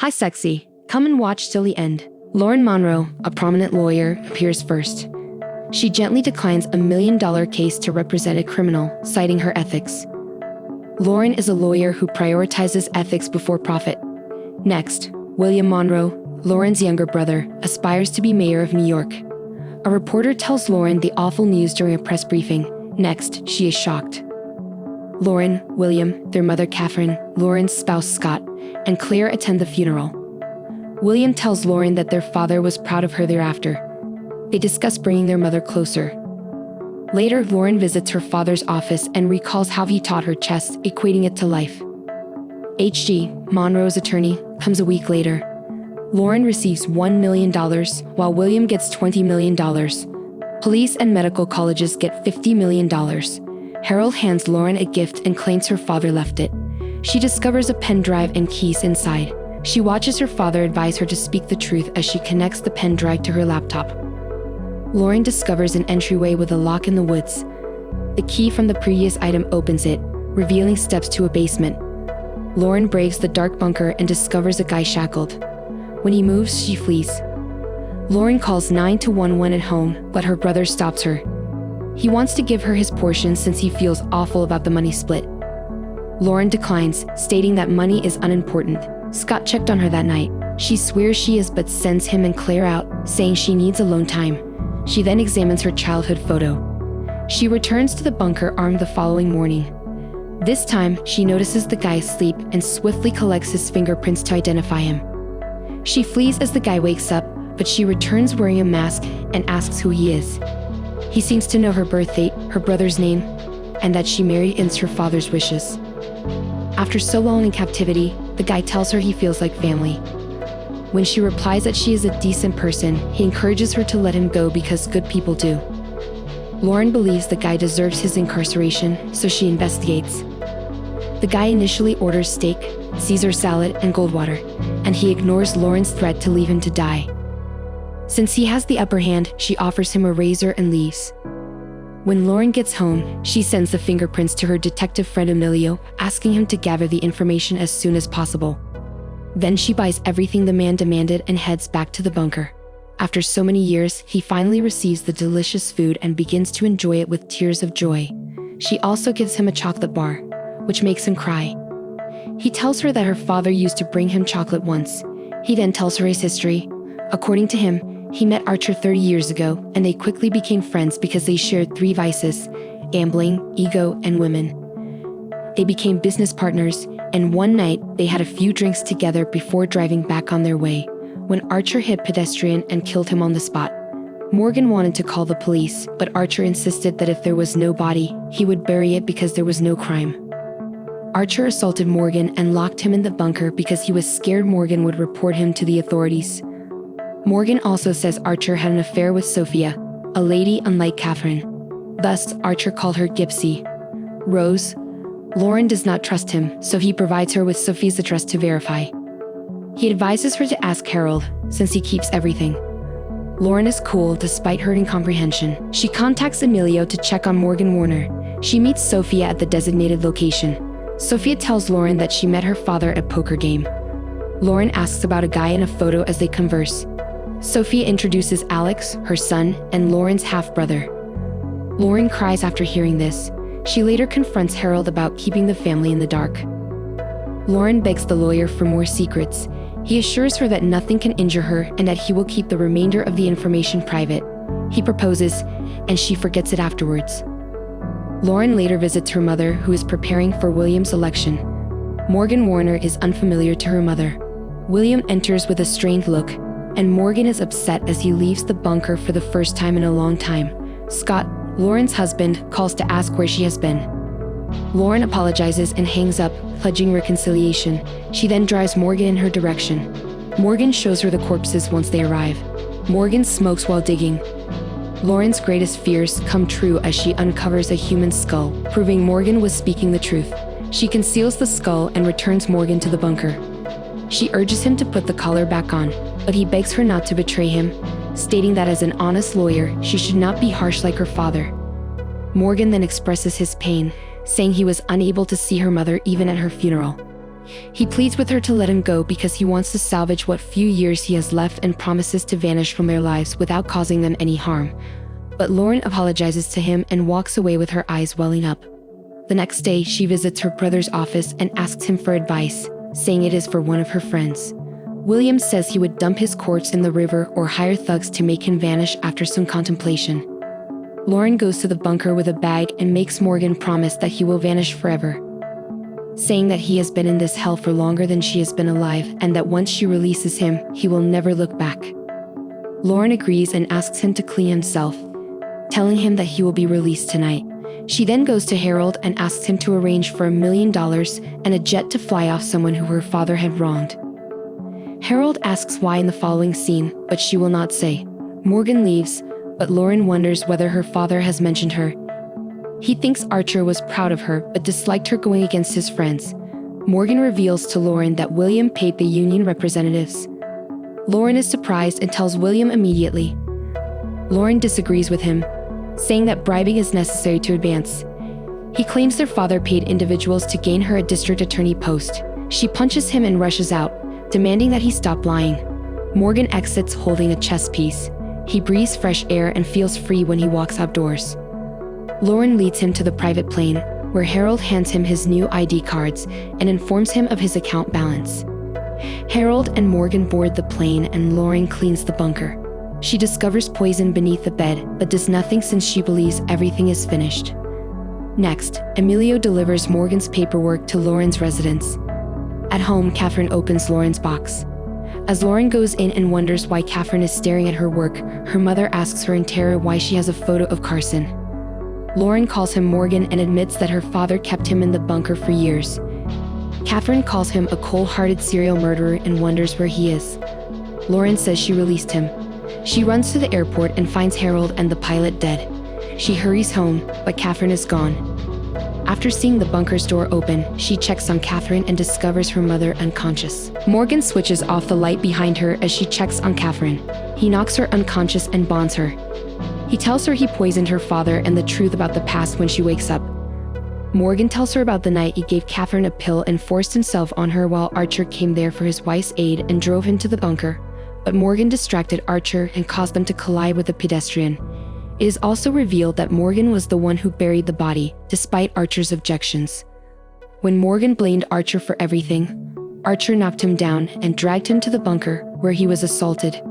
Hi, sexy. Come and watch till the end. Lauren Monroe, a prominent lawyer, appears first. She gently declines a $1 million case to represent a criminal, citing her ethics. Lauren is a lawyer who prioritizes ethics before profit. Next, William Monroe, Lauren's younger brother, aspires to be mayor of New York. A reporter tells Lauren the awful news during a press briefing. Next, she is shocked. Lauren, William, their mother Catherine, Lauren's spouse Scott, and Claire attend the funeral. William tells Lauren that their father was proud of her thereafter. They discuss bringing their mother closer. Later, Lauren visits her father's office and recalls how he taught her chess, equating it to life. H.G., Monroe's attorney, comes a week later. Lauren receives $1 million, while William gets $20 million. Police and medical colleges get $50 million. Harold hands Lauren a gift and claims her father left it. She discovers a pen drive and keys inside. She watches her father advise her to speak the truth as she connects the pen drive to her laptop. Lauren discovers an entryway with a lock in the woods. The key from the previous item opens it, revealing steps to a basement. Lauren braves the dark bunker and discovers a guy shackled. When he moves, she flees. Lauren calls 911 at home, but her brother stops her. He wants to give her his portion since he feels awful about the money split. Lauren declines, stating that money is unimportant. Scott checked on her that night. She swears she is but sends him and Claire out, saying she needs alone time. She then examines her childhood photo. She returns to the bunker armed the following morning. This time, she notices the guy asleep and swiftly collects his fingerprints to identify him. She flees as the guy wakes up, but she returns wearing a mask and asks who he is. He seems to know her birth date, her brother's name, and that she married against her father's wishes. After so long in captivity, the guy tells her he feels like family. When she replies that she is a decent person, he encourages her to let him go because good people do. Lauren believes the guy deserves his incarceration, so she investigates. The guy initially orders steak, Caesar salad, and Goldwater, and he ignores Lauren's threat to leave him to die. Since he has the upper hand, she offers him a razor and leaves. When Lauren gets home, she sends the fingerprints to her detective friend Emilio, asking him to gather the information as soon as possible. Then she buys everything the man demanded and heads back to the bunker. After so many years, he finally receives the delicious food and begins to enjoy it with tears of joy. She also gives him a chocolate bar, which makes him cry. He tells her that her father used to bring him chocolate once. He then tells her his history. According to him, he met Archer 30 years ago, and they quickly became friends because they shared 3 vices: gambling, ego, and women. They became business partners, and one night, they had a few drinks together before driving back on their way, when Archer hit a pedestrian and killed him on the spot. Morgan wanted to call the police, but Archer insisted that if there was no body, he would bury it because there was no crime. Archer assaulted Morgan and locked him in the bunker because he was scared Morgan would report him to the authorities. Morgan also says Archer had an affair with Sophia, a lady unlike Catherine. Thus, Archer called her Gypsy. Rose. Lauren does not trust him, so he provides her with Sophie's address to verify. He advises her to ask Harold, since he keeps everything. Lauren is cool despite her incomprehension. She contacts Emilio to check on Morgan Warner. She meets Sophia at the designated location. Sophia tells Lauren that she met her father at a poker game. Lauren asks about a guy in a photo as they converse. Sophia introduces Alex, her son, and Lauren's half-brother. Lauren cries after hearing this. She later confronts Harold about keeping the family in the dark. Lauren begs the lawyer for more secrets. He assures her that nothing can injure her and that he will keep the remainder of the information private. He proposes, and she forgets it afterwards. Lauren later visits her mother, who is preparing for William's election. Morgan Warner is unfamiliar to her mother. William enters with a strained look, and Morgan is upset as he leaves the bunker for the first time in a long time. Scott, Lauren's husband, calls to ask where she has been. Lauren apologizes and hangs up, pledging reconciliation. She then drives Morgan in her direction. Morgan shows her the corpses once they arrive. Morgan smokes while digging. Lauren's greatest fears come true as she uncovers a human skull, proving Morgan was speaking the truth. She conceals the skull and returns Morgan to the bunker. She urges him to put the collar back on, but he begs her not to betray him, stating that as an honest lawyer, she should not be harsh like her father. Morgan then expresses his pain, saying he was unable to see her mother even at her funeral. He pleads with her to let him go because he wants to salvage what few years he has left and promises to vanish from their lives without causing them any harm. But Lauren apologizes to him and walks away with her eyes welling up. The next day, she visits her brother's office and asks him for advice, saying it is for one of her friends. William says he would dump his corpse in the river or hire thugs to make him vanish after some contemplation. Lauren goes to the bunker with a bag and makes Morgan promise that he will vanish forever, saying that he has been in this hell for longer than she has been alive and that once she releases him, he will never look back. Lauren agrees and asks him to clean himself, telling him that he will be released tonight. She then goes to Harold and asks him to arrange for $1 million and a jet to fly off someone who her father had wronged. Harold asks why in the following scene, but she will not say. Morgan leaves, but Lauren wonders whether her father has mentioned her. He thinks Archer was proud of her but disliked her going against his friends. Morgan reveals to Lauren that William paid the union representatives. Lauren is surprised and tells William immediately. Lauren disagrees with him, saying that bribing is necessary to advance. He claims their father paid individuals to gain her a district attorney post. She punches him and rushes out, demanding that he stop lying. Morgan exits holding a chess piece. He breathes fresh air and feels free when he walks outdoors. Lauren leads him to the private plane, where Harold hands him his new ID cards and informs him of his account balance. Harold and Morgan board the plane and Lauren cleans the bunker. She discovers poison beneath the bed, but does nothing since she believes everything is finished. Next, Emilio delivers Morgan's paperwork to Lauren's residence. At home, Catherine opens Lauren's box. As Lauren goes in and wonders why Catherine is staring at her work, her mother asks her in terror why she has a photo of Carson. Lauren calls him Morgan and admits that her father kept him in the bunker for years. Catherine calls him a cold-hearted serial murderer and wonders where he is. Lauren says she released him. She runs to the airport and finds Harold and the pilot dead. She hurries home, but Catherine is gone. After seeing the bunker's door open, she checks on Catherine and discovers her mother unconscious. Morgan switches off the light behind her as she checks on Catherine. He knocks her unconscious and bonds her. He tells her he poisoned her father and the truth about the past when she wakes up. Morgan tells her about the night he gave Catherine a pill and forced himself on her while Archer came there for his wife's aid and drove him to the bunker. But Morgan distracted Archer and caused them to collide with a pedestrian. It is also revealed that Morgan was the one who buried the body, despite Archer's objections. When Morgan blamed Archer for everything, Archer knocked him down and dragged him to the bunker, where he was assaulted.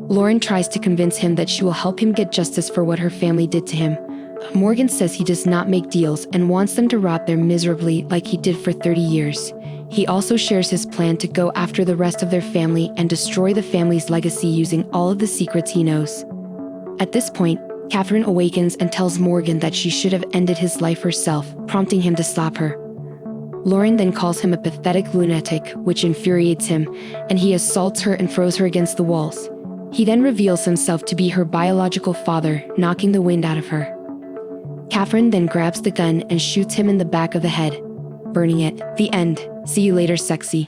Lauren tries to convince him that she will help him get justice for what her family did to him. Morgan says he does not make deals and wants them to rot there miserably like he did for 30 years. He also shares his plan to go after the rest of their family and destroy the family's legacy using all of the secrets he knows. At this point, Catherine awakens and tells Morgan that she should have ended his life herself, prompting him to slap her. Lauren then calls him a pathetic lunatic, which infuriates him, and he assaults her and throws her against the walls. He then reveals himself to be her biological father, knocking the wind out of her. Catherine then grabs the gun and shoots him in the back of the head, burning it. The end. See you later, sexy.